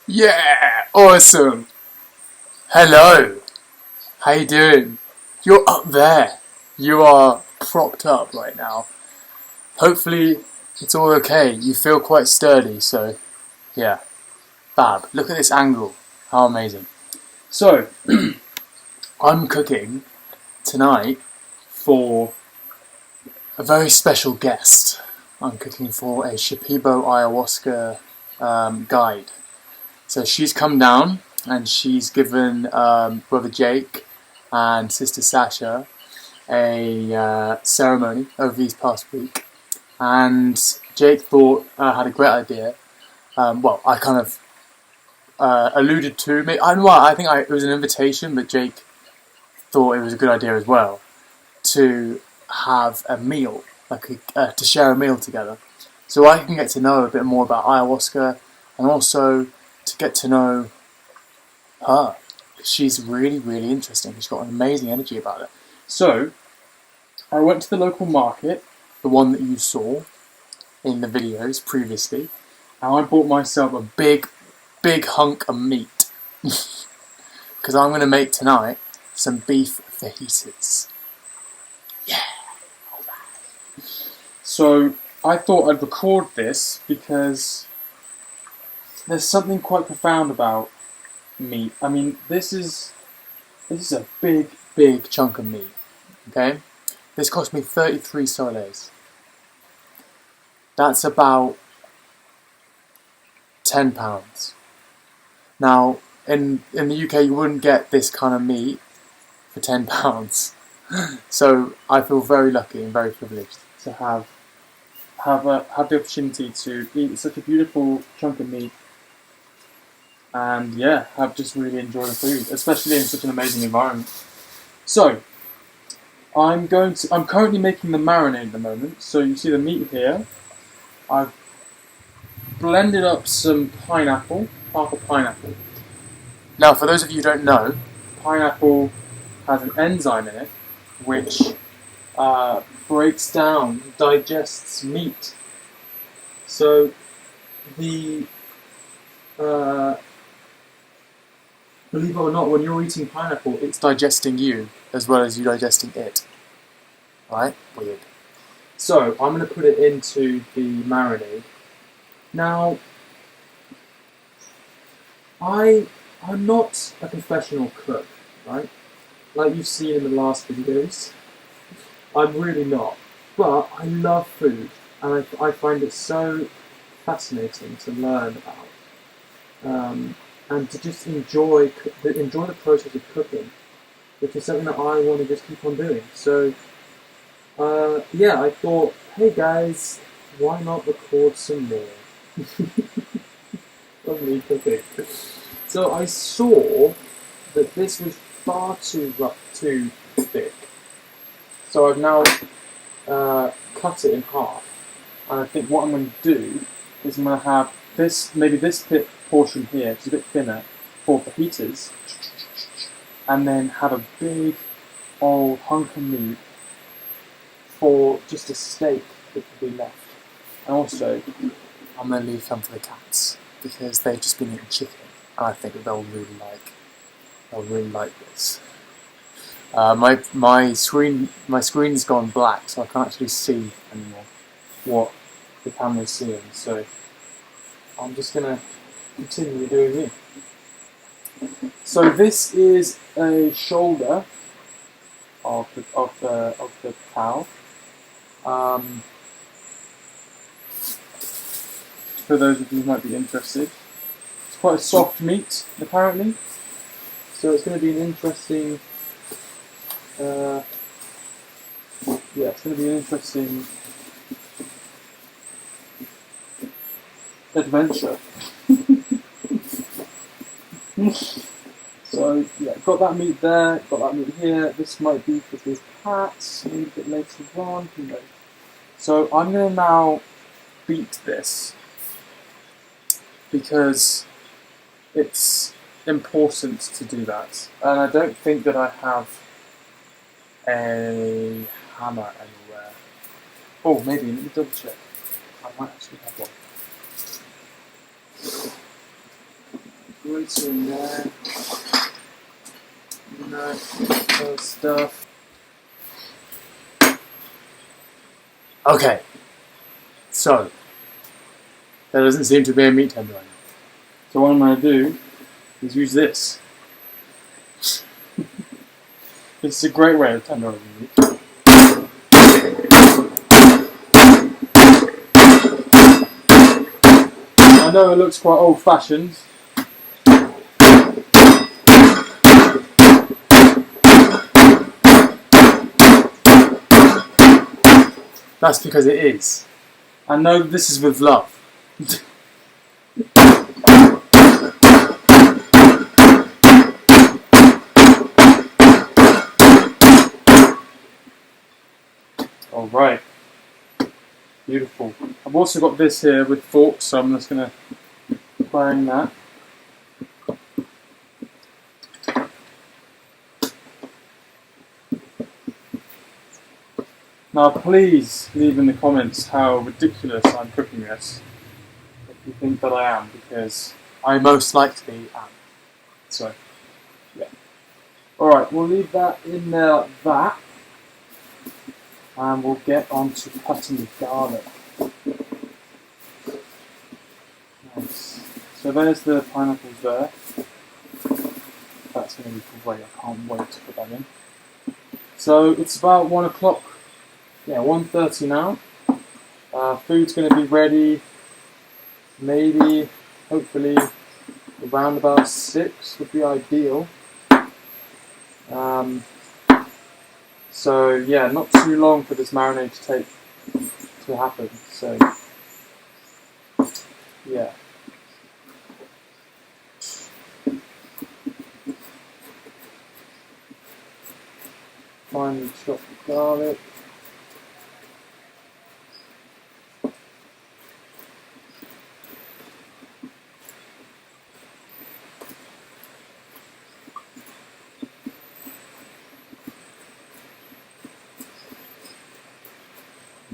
Yeah, awesome. Hello. How you doing? You're up there. You are propped up right now. Hopefully it's all okay. You feel quite sturdy, so yeah. Fab. Look at this angle. How amazing. So, I'm cooking tonight for a very special guest. I'm cooking for a Shipibo ayahuasca guide. So she's come down and she's given Brother Jake and Sister Sasha a ceremony over these past week. And Jake thought had a great idea. Well, I kind of alluded to. I think it was an invitation, but Jake thought it was a good idea as well to have a meal, to share a meal together, so I can get to know a bit more about ayahuasca and also to get to know her. She's really, really interesting. She's got an amazing energy about it. So, I went to the local market, the one that you saw in the videos previously, and I bought myself a big, big hunk of meat. Because I'm going to make tonight some beef fajitas. Yeah! So, I thought I'd record this because there's something quite profound about meat. I mean, this is a big, big chunk of meat. Okay, this cost me 33 soles. That's about £10. Now, in the UK, you wouldn't get this kind of meat for £10. So I feel very lucky and very privileged to have the opportunity to eat such a beautiful chunk of meat. And yeah, have just really enjoyed the food, especially in such an amazing environment. So, I'm currently making the marinade at the moment. So you see the meat here. I've blended up some pineapple, half a pineapple. Now, for those of you who don't know, pineapple has an enzyme in it which breaks down, digests meat. So the believe it or not, when you're eating pineapple, it's digesting you as well as you digesting it. Right? Weird. So, I'm going to put it into the marinade. Now, I'm not a professional cook, right? Like you've seen in the last videos. I'm really not. But I love food, and I find it so fascinating to learn about. And to just enjoy the process of cooking, which is something that I want to just keep on doing. So, yeah, I thought, hey guys, why not record some more of me cooking? So I saw that this was far too thick. So I've now cut it in half, and I think what I'm going to do is I'm going to have this portion here, which is a bit thinner, for fajitas, and then have a big old hunk of meat for just a steak that could be left. And also, I'm going to leave some for the cats because they've just been eating chicken, and I think that they'll really like this. My screen's gone black, so I can't actually see anymore what the camera's seeing. So I'm just gonna continue doing me. So this is a shoulder of the cow. For those of you who might be interested, it's quite a soft meat apparently. So it's going to be an interesting. It's going to be an interesting adventure. So yeah, got that meat there, got that meat here. This might be for the cats, maybe a bit later on, who knows. So I'm going to now beat this because it's important to do that. And I don't think that I have a hammer anywhere. Oh, maybe, let me double check. I might actually have one. What's in there? No, other stuff. Okay, so there doesn't seem to be a meat tender on it. So what I'm going to do is use this. This is a great way of tenderizing meat. I know it looks quite old-fashioned. That's because it is. I know this is with love. Alright. Beautiful. I've also got this here with forks, so I'm just going to bang that. Now please leave in the comments how ridiculous I'm cooking this. If you think that I am, because I most likely am. So, yeah. Alright, we'll leave that in there like that. And we'll get on to cutting the garlic. Nice. So there's the pineapples there. That's going to be great, I can't wait to put that in. So it's about 1 o'clock. Yeah, 1:30 now. Food's going to be ready, maybe, hopefully, around about 6 would be ideal. So yeah, not too long for this marinade to happen. So yeah. Finely chopped garlic.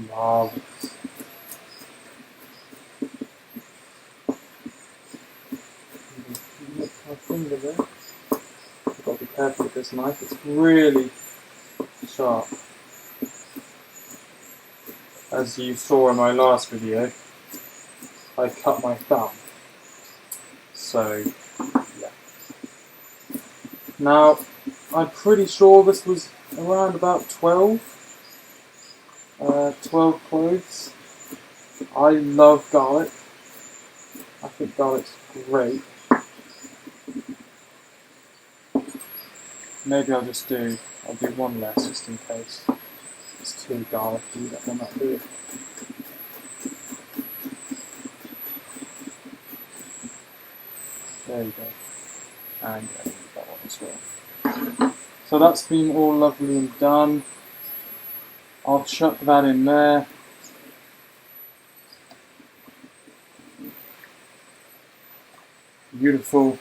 Marvelous. My finger there. I've got to be careful with this knife, it's really sharp. As you saw in my last video, I cut my thumb. So, yeah. Now, I'm pretty sure this was around about 12 cloves. I love garlic. I think garlic's great. Maybe I'll do one less just in case it's too garlicky. That will not do it. There you go. And yeah, that one as well. So that's been all lovely and done. I'll chuck that in there. Beautiful.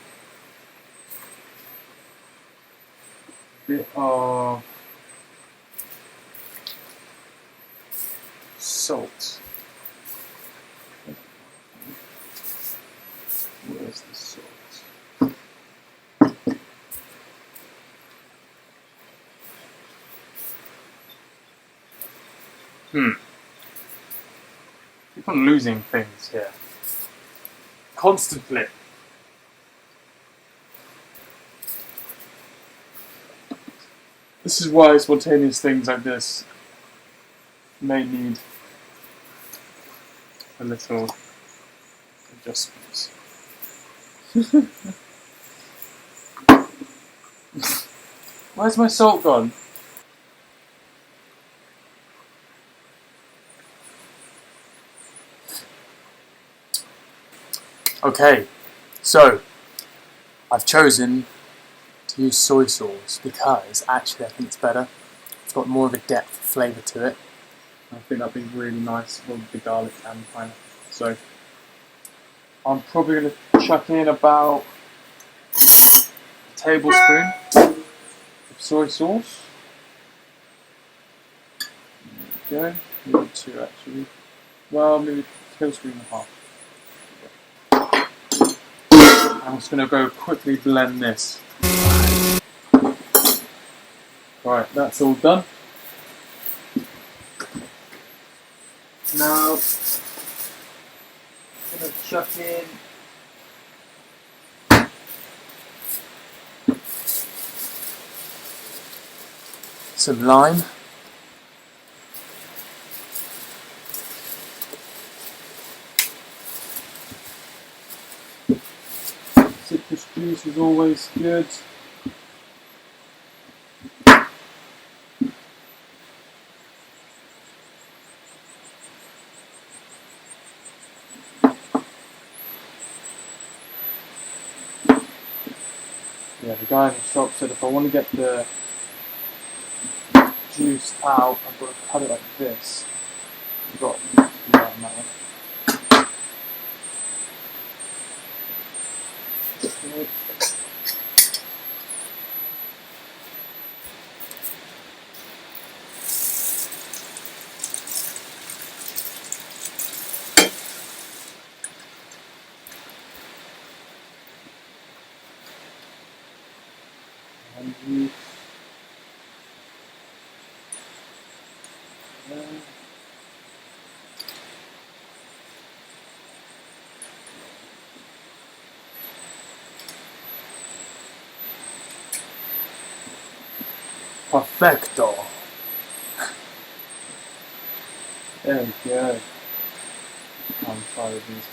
Bit of salt. Where's the salt? Keep on losing things here. Constantly. This is why spontaneous things like this may need a little adjustments. Where's my salt gone? Okay, so I've chosen to use soy sauce because actually I think it's better. It's got more of a depth of flavour to it. I think that'd be really nice with the garlic and pineapple. So I'm probably going to chuck in about a tablespoon of soy sauce. There we go. Maybe 2 actually. Well, maybe a tablespoon and a half. I'm just going to go quickly blend this. Right, that's all done. Now, I'm going to chuck in some lime. Citrus juice is always good. Yeah, the guy in the shop said if I want to get the juice out, I've got to cut it like this. I've got to do that on that one. And juice. Perfecto. There we go. I'm sorry, this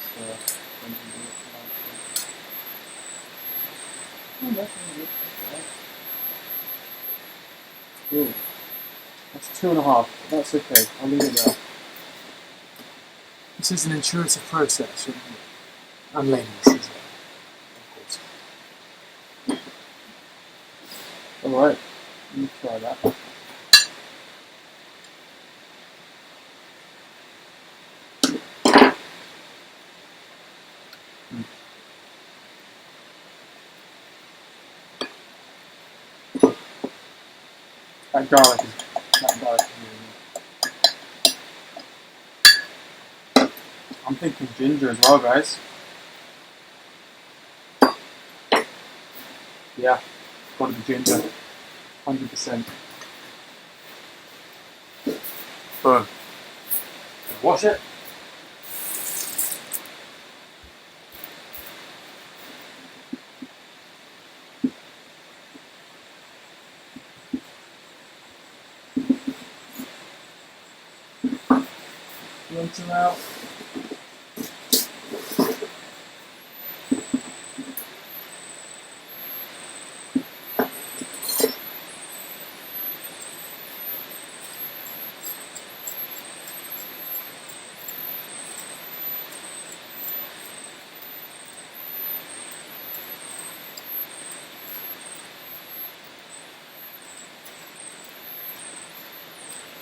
Ooh, that's 2.5. That's okay. I'll leave it there. This is an intuitive process, and ladies, is it? Of course. Alright, let me try that. That garlic is really good. I'm thinking ginger as well, guys. Yeah, gotta be ginger. 100%. Boom. Wash it. Rinse them out.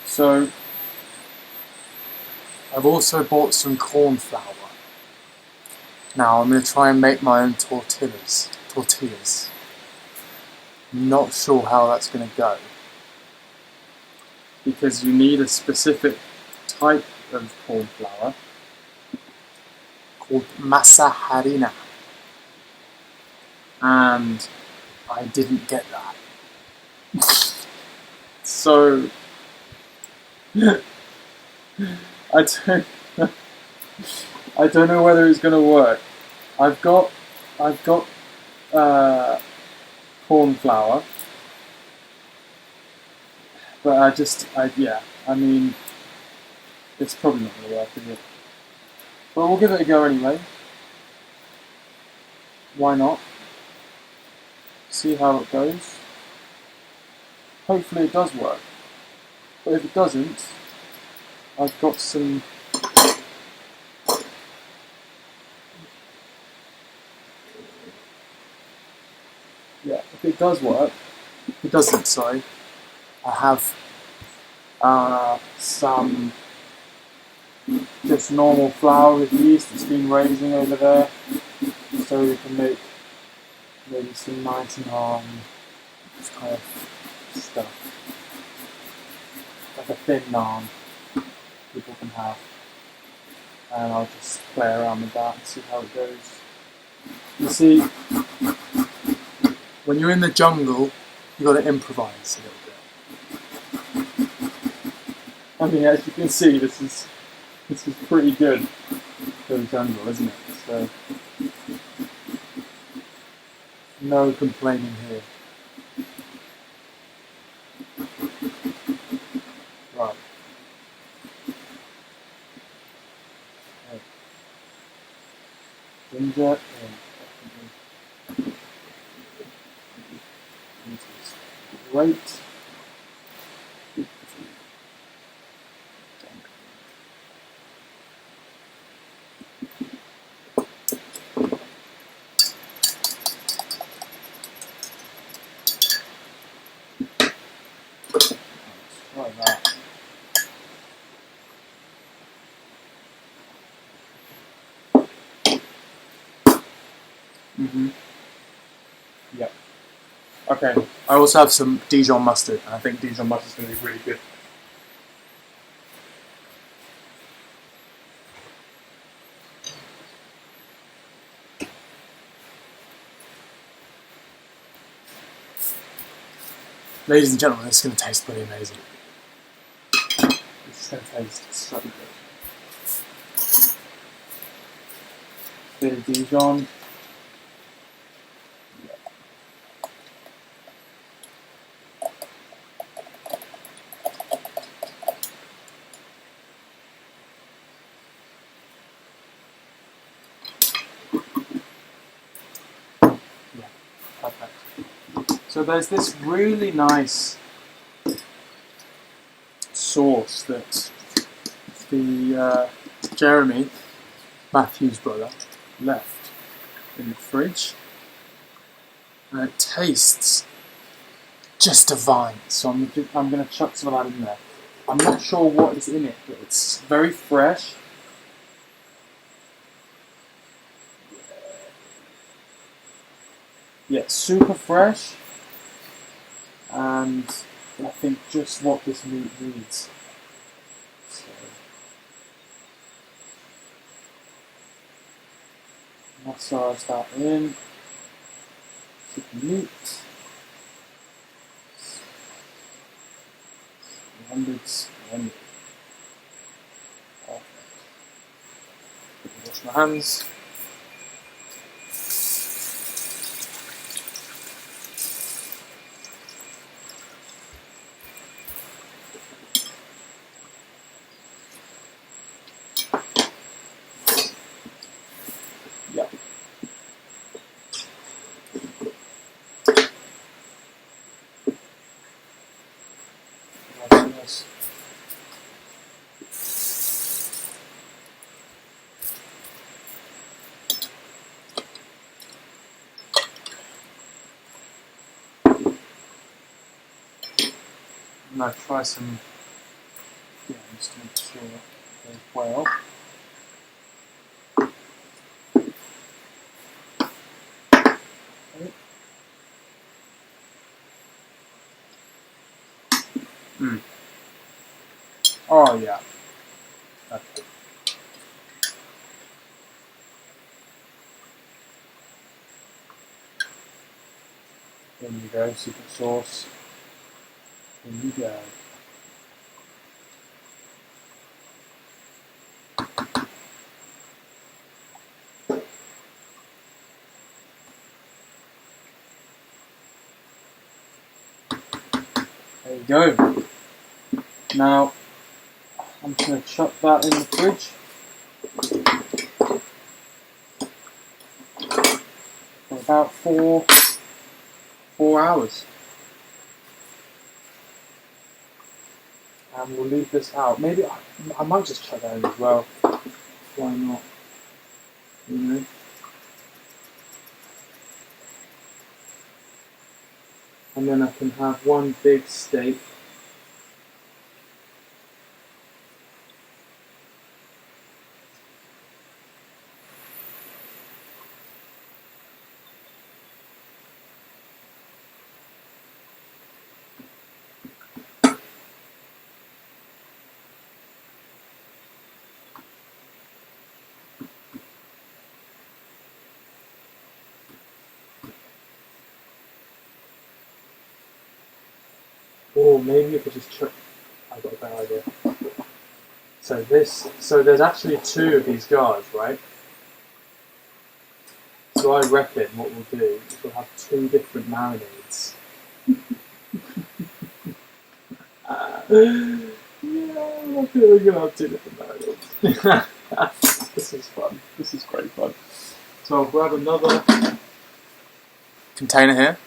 So, I've also bought some corn flour. Now I'm going to try and make my own tortillas. Not sure how that's going to go, because you need a specific type of corn flour called masa harina, and I didn't get that. So I don't know whether it's going to work. I've got corn flour, but I mean, it's probably not going to work, is it? But we'll give it a go anyway. Why not? See how it goes. Hopefully it does work. But if it doesn't, I've got some if it does work, if it doesn't, sorry, I have some just normal flour with yeast that's been raising over there, so we can make maybe some nice and kind of stuff, like a thin naan people can have, and I'll just play around with that and see how it goes. You see, when you're in the jungle, you got to improvise a little bit. I mean, as you can see, this is pretty good for the jungle, isn't it? So, no complaining here. Right. Okay. Ginger and great. Try that. Yep. Okay. I also have some Dijon mustard, and I think Dijon mustard is going to be really good. Ladies and gentlemen, this is going to taste pretty amazing. This is going to taste so good. Bit of Dijon. Yeah, perfect. So there's this really nice sauce that the Jeremy, Matthew's brother, left in the fridge, and it tastes just divine. So I'm going to chuck some of that in there. I'm not sure what is in it, but it's very fresh. Yeah, super fresh, and I think just what this meat needs. So, massage that in. Chicken meat. Splendid. Perfect. Wash my hands. Yeah. Nice. I'm going to try some, just to make sure it goes well. Mm. Oh yeah. Okay. There you go, secret sauce. There you go. There you go. Now, I'm just going to chuck that in the fridge for about four hours. And we'll leave this out. Maybe I might just chuck that in as well. Why not? You know? And then I can have one big steak. Or maybe if I just chuck. I've got a better idea. So there's actually two of these guards, right? So I reckon what we'll do is we'll have two different marinades. Yeah, I feel we're gonna have two different marinades. This is fun. This is quite fun. So I'll grab another container here.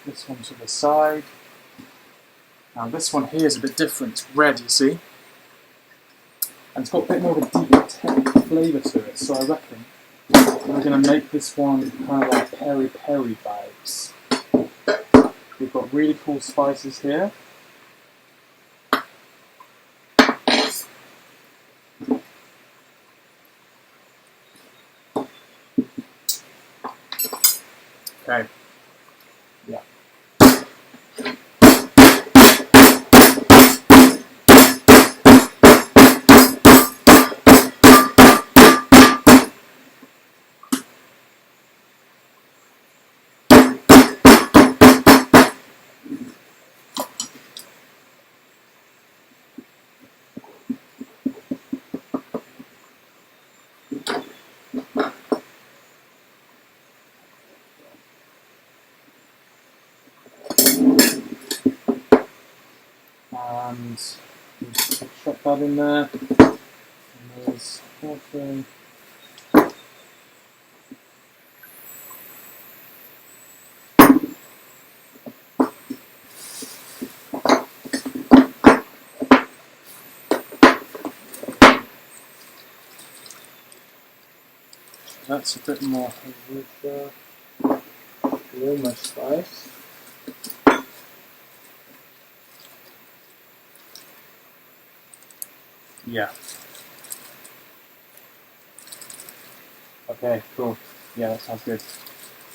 This one to the side. Now this one here is a bit different. It's red, you see? And it's got a bit more of a deep flavour to it, so I reckon we're going to make this one kind of like peri-peri vibes. We've got really cool spices here. Okay. Yeah. And chuck that in there. And there's water. That's a bit more with almost spice. Yeah. Okay, cool. Yeah, that sounds good.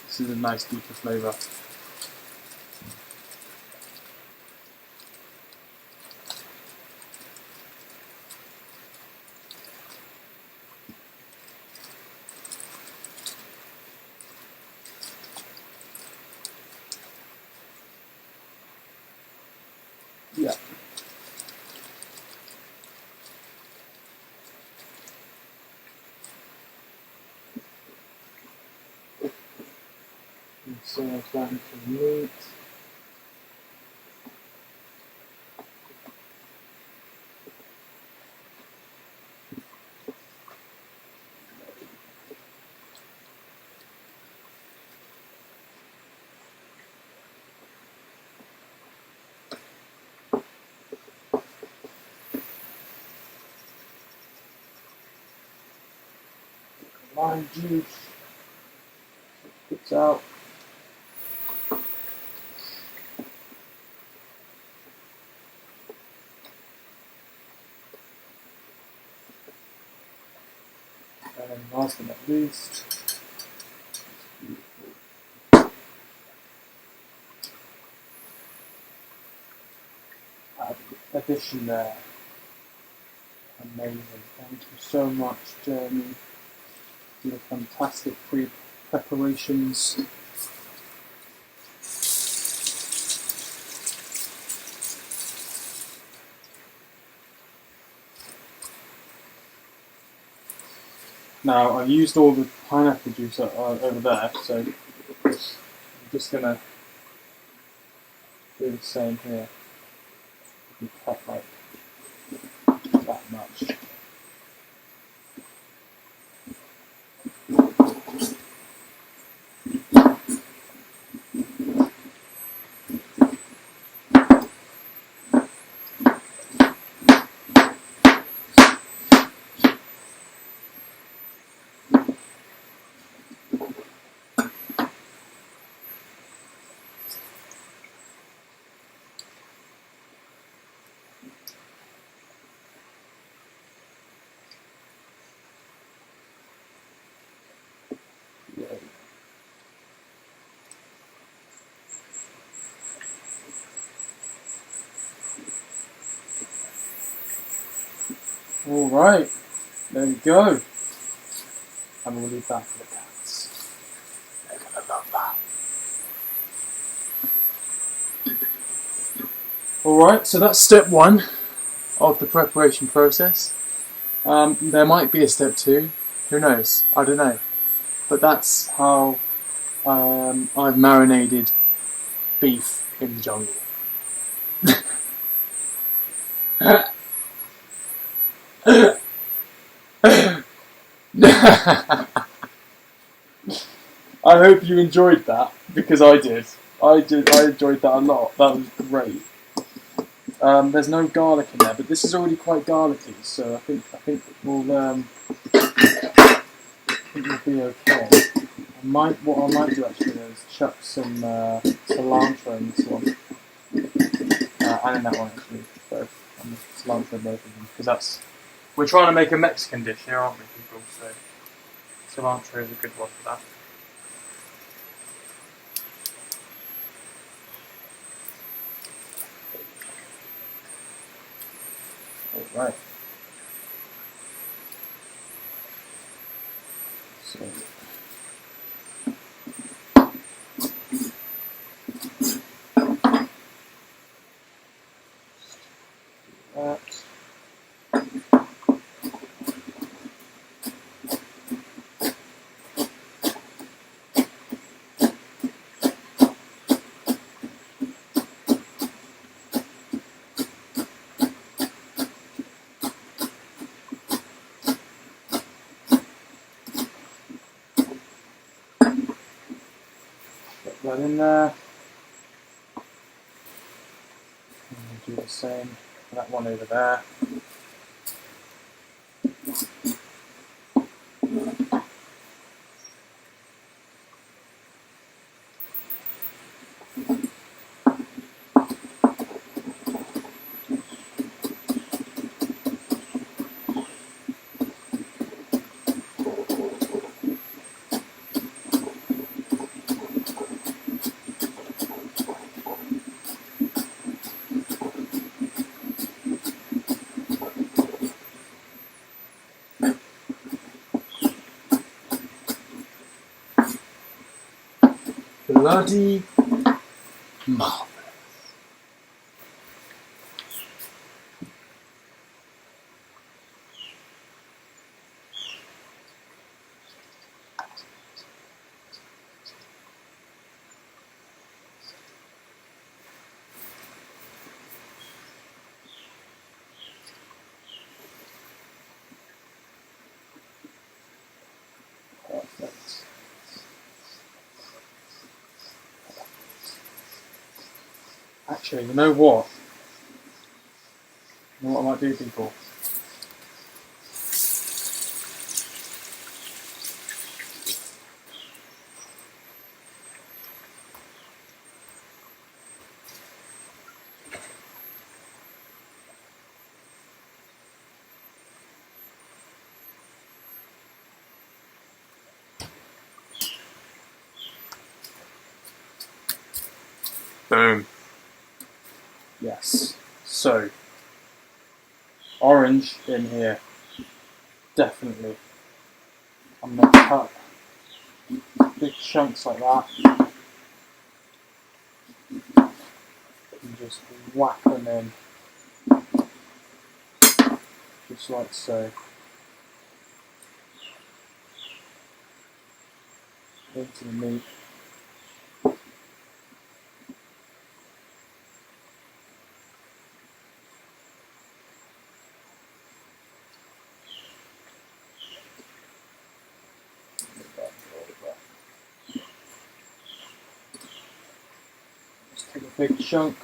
This is a nice deeper flavour. Yeah. And serve that into the meat. Lime juice. Puts out. And then last but not least, addition there. Amazing. Thank you so much, Jeremy. For your fantastic preparations. Now, I've used all the pineapple juice over there, so I'm just going to do the same here. You cut like that much. Alright, there we go. and we'll leave that for the cats. They're gonna love that. Alright, so that's step 1 of the preparation process. There might be a step 2, who knows, I don't know. But that's how I've marinated beef in the jungle. I hope you enjoyed that, because I did. I enjoyed that a lot. That was great. There's no garlic in there, but this is already quite garlicky, so I think we'll be okay. What I might do actually is chuck some cilantro in this one, and in that one actually, both. Cilantro in both of them, because we're trying to make a Mexican dish here, aren't we, people? So cilantro is a good one for that. Alright. So that. Put that in there. And we'll do the same for that one over there. Bloody marvellous. Perfect. Actually, you know what? You know what I might do, people? Boom. Yes. So, orange in here. Definitely. I'm going to cut big chunks like that. And just whack them in. Just like so. Into the meat. Just take a big chunk.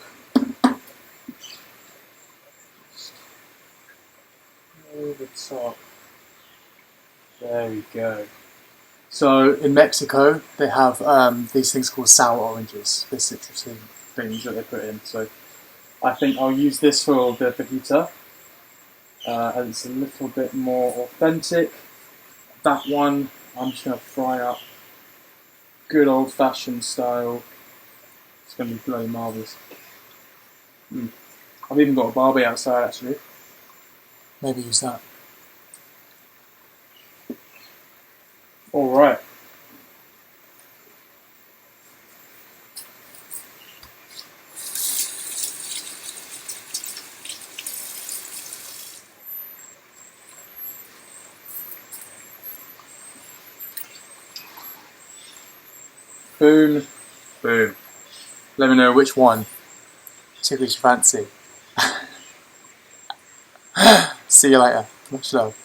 Just over the top. There we go. So in Mexico, they have these things called sour oranges, the citrusy things that they put in. So I think I'll use this for the fajita, and it's a little bit more authentic. That one I'm just going to fry up, good old-fashioned style. It's going to be bloody marvellous. I've even got a barbie outside actually. Maybe use that. Alright. Boom. Boom. Let me know which one tickles your fancy. See you later. Much love.